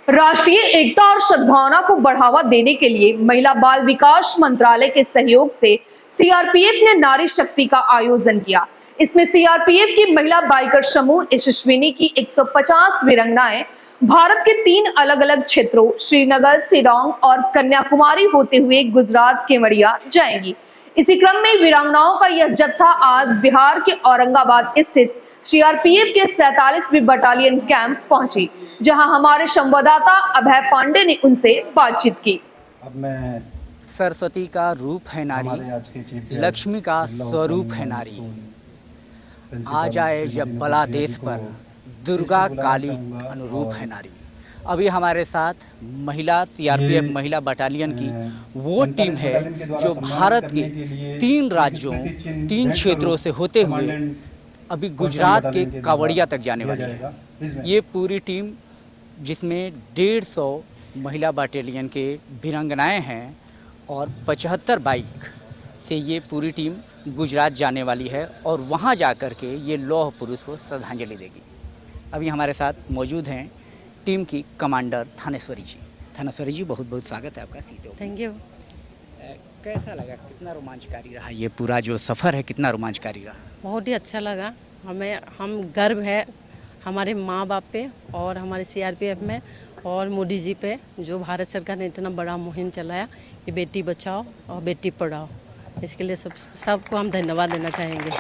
राष्ट्रीय एकता और सद्भावना को बढ़ावा देने के लिए महिला बाल विकास मंत्रालय के सहयोग से सीआरपीएफ ने नारी शक्ति का आयोजन किया। इसमें सीआरपीएफ की महिला बाइकर समूह यशस्विनी की 150 वीरांगनाएं भारत के 3 अलग अलग क्षेत्रों श्रीनगर, शिलांग और कन्याकुमारी होते हुए गुजरात केवड़िया जाएंगी। इसी क्रम में वीरांगनाओं का यह जत्था आज बिहार के औरंगाबाद स्थित सीआरपीएफ के 47वीं बटालियन कैंप पहुंची, जहां हमारे संवाददाता अभय पांडे ने उनसे बातचीत की। अब मैं सरस्वती का रूप है नारी, लक्ष्मी का स्वरूप है नारी। आ जाए जब बला देश पर, दुर्गा काली अनुरूप है नारी। अभी हमारे साथ महिला सीआरपीएफ महिला बटालियन की वो टीम है जो भारत के 3 राज्यों 3 क्षेत्रों से होते हुए अभी गुजरात के कावड़िया तक जाने वाली है। ये पूरी टीम जिसमें 150 महिला बटालियन के वीरांगनाएं हैं और 75 बाइक से ये पूरी टीम गुजरात जाने वाली है और वहाँ जाकर के ये लौह पुरुष को श्रद्धांजलि देगी। अभी हमारे साथ मौजूद हैं टीम की कमांडर थानेश्वरी जी। थानेश्वरी जी, बहुत बहुत स्वागत है आपका। Thank you. कैसा लगा, कितना रोमांचकारी रहा ये पूरा जो सफ़र है, कितना रोमांचकारी रहा? बहुत ही अच्छा लगा हम गर्व है हमारे माँ बाप पे और हमारे सीआरपीएफ में और मोदी जी पे, जो भारत सरकार ने इतना बड़ा मुहिम चलाया कि बेटी बचाओ और बेटी पढ़ाओ। इसके लिए सबको हम धन्यवाद देना चाहेंगे।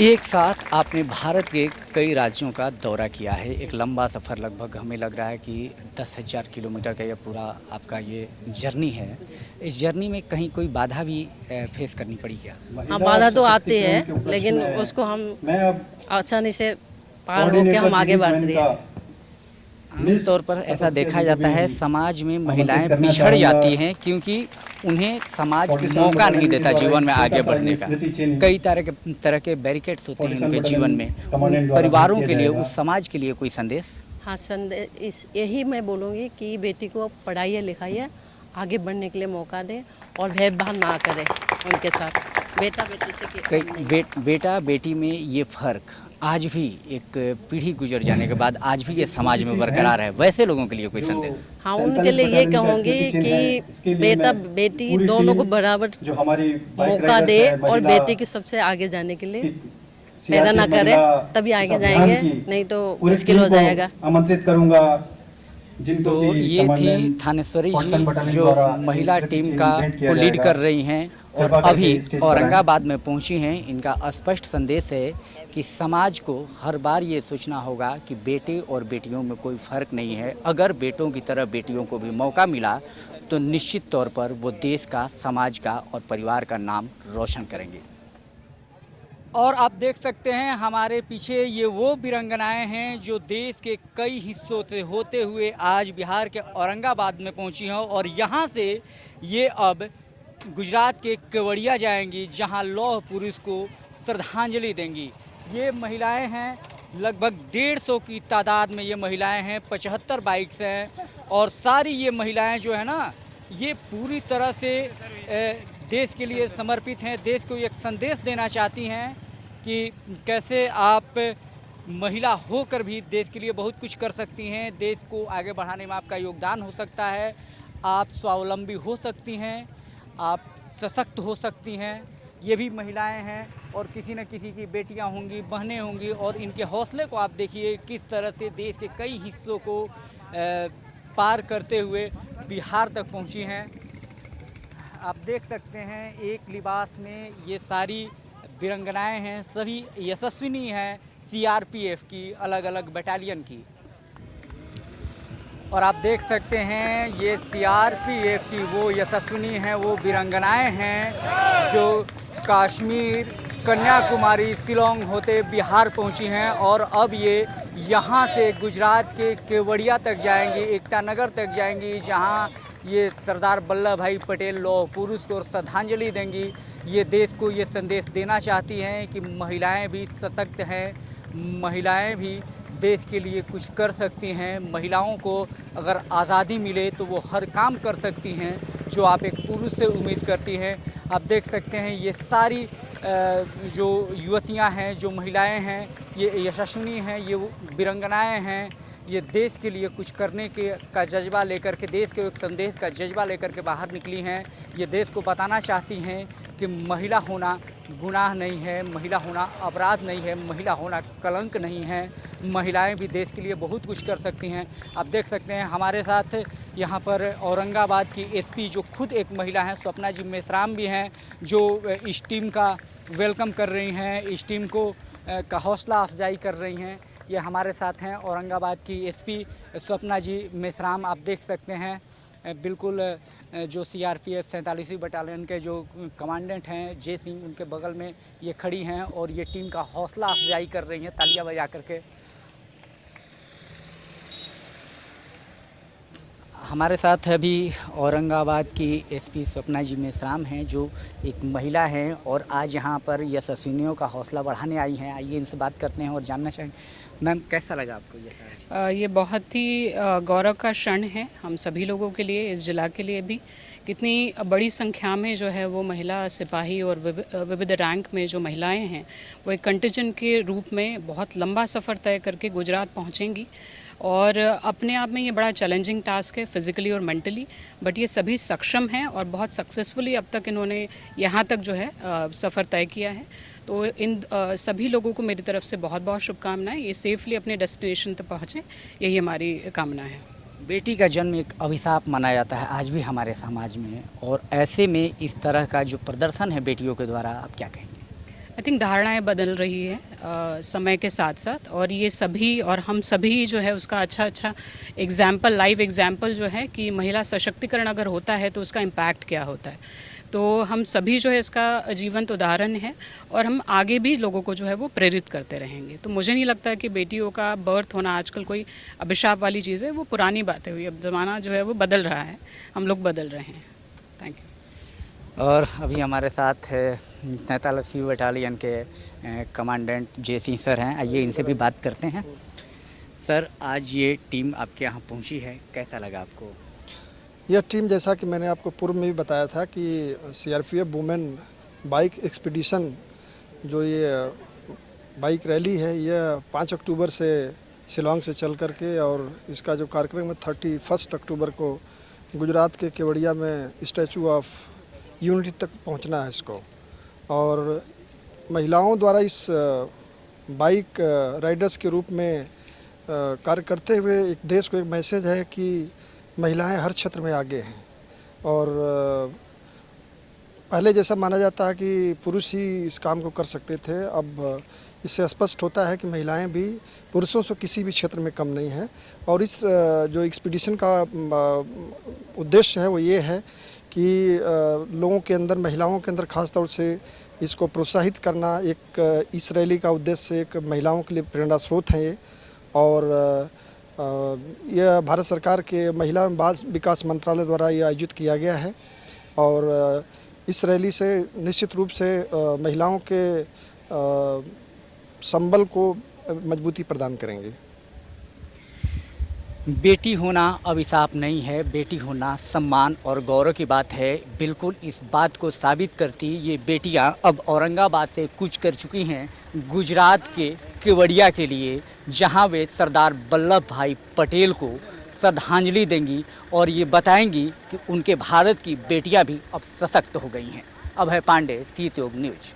एक साथ आपने भारत के कई राज्यों का दौरा किया है, एक लंबा सफ़र, लगभग हमें लग रहा है कि 10,000 किलोमीटर का यह पूरा आपका ये जर्नी है। इस जर्नी में कहीं कोई बाधा भी फेस करनी पड़ी क्या? हाँ, बाधा तो आती है, लेकिन उसको हम आसानी से पार होकर हम आगे बढ़ रहे हैं। आमतौर पर ऐसा देखा जाता है समाज में महिलाएं पिछड़ जाती हैं क्योंकि उन्हें समाज मौका नहीं देता जीवन में आगे बढ़ने का। कई तरह के बैरिकेड्स होते हैं उनके जीवन में। उन परिवारों के लिए, उस समाज के लिए कोई संदेश? हाँ, संदेश यही मैं बोलूँगी कि बेटी को पढ़ाइए लिखाइए, आगे बढ़ने के लिए मौका दें और भेदभाव ना करें उनके साथ। बेटा बेटी में ये फ़र्क आज भी एक पीढ़ी गुजर जाने के बाद आज भी ये समाज में बरकरार है। वैसे लोगों के लिए कोई संदेश? हाँ, उनके लिए ये कहूँगी कि बेटा बेटी दोनों को बराबर मौका दे और बेटी की सबसे आगे जाने के लिए पैदा ना करे, तभी आगे जाएंगे, नहीं तो मुश्किल हो जाएगा। आमंत्रित करूंगा। तो ये थी थानेश्वरी जी जो महिला टीम को लीड कर रही हैं और अभी औरंगाबाद में पहुंची हैं। इनका स्पष्ट संदेश है कि समाज को हर बार ये सोचना होगा कि बेटे और बेटियों में कोई फ़र्क नहीं है। अगर बेटों की तरह बेटियों को भी मौका मिला तो निश्चित तौर पर वो देश का, समाज का और परिवार का नाम रोशन करेंगे। और आप देख सकते हैं हमारे पीछे ये वो वीरांगनाएं हैं जो देश के कई हिस्सों से होते हुए आज बिहार के औरंगाबाद में पहुंची हैं और यहाँ से ये अब गुजरात के केवड़िया जाएंगी, जहां लौह पुरुष को श्रद्धांजलि देंगी। ये महिलाएं हैं, लगभग 150 की तादाद में ये महिलाएं हैं, 75 बाइक्स हैं और सारी ये महिलाएं जो है ना, ये पूरी तरह से देश के लिए समर्पित हैं। देश को एक संदेश देना चाहती हैं कि कैसे आप महिला होकर भी देश के लिए बहुत कुछ कर सकती हैं। देश को आगे बढ़ाने में आपका योगदान हो सकता है। आप स्वावलंबी हो सकती हैं, आप सशक्त हो सकती हैं। ये भी महिलाएं हैं और किसी न किसी की बेटियां होंगी, बहनें होंगी और इनके हौसले को आप देखिए किस तरह से देश के कई हिस्सों को पार करते हुए बिहार तक पहुंची हैं। आप देख सकते हैं एक लिबास में ये सारी वीरांगनाएं हैं, सभी यशस्विनी हैं सीआरपीएफ की अलग अलग बटालियन की। और आप देख सकते हैं ये सीआरपीएफ की वो यशस्विनी हैं, वो वीरांगनाएं हैं जो कश्मीर, कन्याकुमारी, शिलांग होते बिहार पहुंची हैं और अब ये यहाँ से गुजरात के केवड़िया तक जाएंगी, एकता नगर तक जाएंगी, जहाँ ये सरदार वल्लभ भाई पटेल लौह पुरुष को श्रद्धांजलि देंगी। ये देश को ये संदेश देना चाहती हैं कि महिलाएं भी सशक्त हैं, महिलाएं भी देश के लिए कुछ कर सकती हैं। महिलाओं को अगर आज़ादी मिले तो वो हर काम कर सकती हैं जो आप एक पुरुष से उम्मीद करती हैं। आप देख सकते हैं ये सारी जो युवतियां हैं, जो महिलाएं हैं, ये यशस्विनी हैं, ये वीरांगनाएं हैं, ये देश के लिए कुछ करने के का जज्बा लेकर के, देश के एक संदेश का जज्बा लेकर के बाहर निकली हैं। ये देश को बताना चाहती हैं कि महिला होना गुनाह नहीं है, महिला होना अपराध नहीं है, महिला होना कलंक नहीं है। महिलाएं भी देश के लिए बहुत कुछ कर सकती हैं। आप देख सकते हैं हमारे साथ यहाँ पर औरंगाबाद की एसपी जो खुद एक महिला हैं, स्वप्ना जी मेश्राम भी हैं, जो इस टीम का वेलकम कर रही हैं, इस टीम को का हौसला अफजाई कर रही हैं। ये हमारे साथ हैं औरंगाबाद की एसपी स्वप्ना जी मेश्राम। आप देख सकते हैं बिल्कुल जो सीआरपीएफ 47वीं बटालियन के जो कमांडेंट हैं जय सिंह, उनके बगल में ये खड़ी हैं और ये टीम का हौसला अफजाई कर रही हैं तालियां बजा करके। हमारे साथ अभी औरंगाबाद की एसपी स्वप्ना जी मेश्राम हैं, जो एक महिला हैं और आज यहाँ पर यशस्विनियों का हौसला बढ़ाने आई हैं। आइए इनसे बात करते हैं और जानना चाहेंगे मैम कैसा लगा आपको ये सारा? ये बहुत ही गौरव का क्षण है हम सभी लोगों के लिए, इस जिला के लिए भी। कितनी बड़ी संख्या में जो है वो महिला सिपाही और विविध रैंक में जो महिलाएं हैं वो एक कंटिजेंट के रूप में बहुत लंबा सफ़र तय करके गुजरात पहुंचेंगी। और अपने आप में ये बड़ा चैलेंजिंग टास्क है फिज़िकली और मेंटली, बट ये सभी सक्षम हैं और बहुत सक्सेसफुली अब तक इन्होंने यहाँ तक जो है सफ़र तय किया है। तो इन सभी लोगों को मेरी तरफ से बहुत बहुत शुभकामनाएं। ये सेफली अपने डेस्टिनेशन तक पहुँचें, यही हमारी कामना है। बेटी का जन्म एक अभिशाप माना जाता है आज भी हमारे समाज में, और ऐसे में इस तरह का जो प्रदर्शन है बेटियों के द्वारा, आप क्या कहेंगे? आई थिंक धारणाएं बदल रही है समय के साथ साथ, और ये सभी और हम सभी जो है उसका अच्छा एग्जाम्पल, लाइव एग्जाम्पल जो है कि महिला सशक्तिकरण अगर होता है तो उसका इम्पैक्ट क्या होता है। तो हम सभी जो है इसका जीवंत उदाहरण है और हम आगे भी लोगों को जो है वो प्रेरित करते रहेंगे। तो मुझे नहीं लगता कि बेटियों का बर्थ होना आजकल कोई अभिशाप वाली चीज़ है, वो पुरानी बातें हुई। अब ज़माना जो है वो बदल रहा है, हम लोग बदल रहे हैं। Thank you. और अभी हमारे साथ 47वीं बटालियन के कमांडेंट जय सिंह सर हैं, आइए इनसे भी बात करते हैं। सर, आज ये टीम आपके यहाँ पहुँची है, कैसा लगा आपको? यह टीम, जैसा कि मैंने आपको पूर्व में भी बताया था कि सीआरपीएफ वुमेन बाइक एक्सपीडिशन, जो ये बाइक रैली है, यह 5 अक्टूबर से शिलांग से चल करके, और इसका जो कार्यक्रम है 31 अक्टूबर को गुजरात के केवड़िया में स्टैचू ऑफ यूनिटी तक पहुंचना है इसको। और महिलाओं द्वारा इस बाइक राइडर्स के रूप में कार्य करते हुए एक देश को एक मैसेज है कि महिलाएं हर क्षेत्र में आगे हैं। और पहले जैसा माना जाता है कि पुरुष ही इस काम को कर सकते थे, अब इससे स्पष्ट होता है कि महिलाएं भी पुरुषों से किसी भी क्षेत्र में कम नहीं हैं। और इस जो एक्सपीडिशन का उद्देश्य है वो ये है कि लोगों के अंदर, महिलाओं के अंदर खास तौर से इसको प्रोत्साहित करना। एक इस रैली का उद्देश्य एक महिलाओं के लिए प्रेरणा स्रोत है ये, और यह भारत सरकार के महिला एवं बाल विकास मंत्रालय द्वारा ये आयोजित किया गया है। और इस रैली से निश्चित रूप से महिलाओं के संबल को मजबूती प्रदान करेंगे। बेटी होना अभिशाप नहीं है, बेटी होना सम्मान और गौरव की बात है। बिल्कुल इस बात को साबित करती ये बेटियां अब औरंगाबाद से कूच कर चुकी हैं गुजरात के केवड़िया के लिए, जहां वे सरदार वल्लभ भाई पटेल को श्रद्धांजलि देंगी और ये बताएंगी कि उनके भारत की बेटियां भी अब सशक्त हो गई हैं। अभय पांडे, सी ट्यूब न्यूज।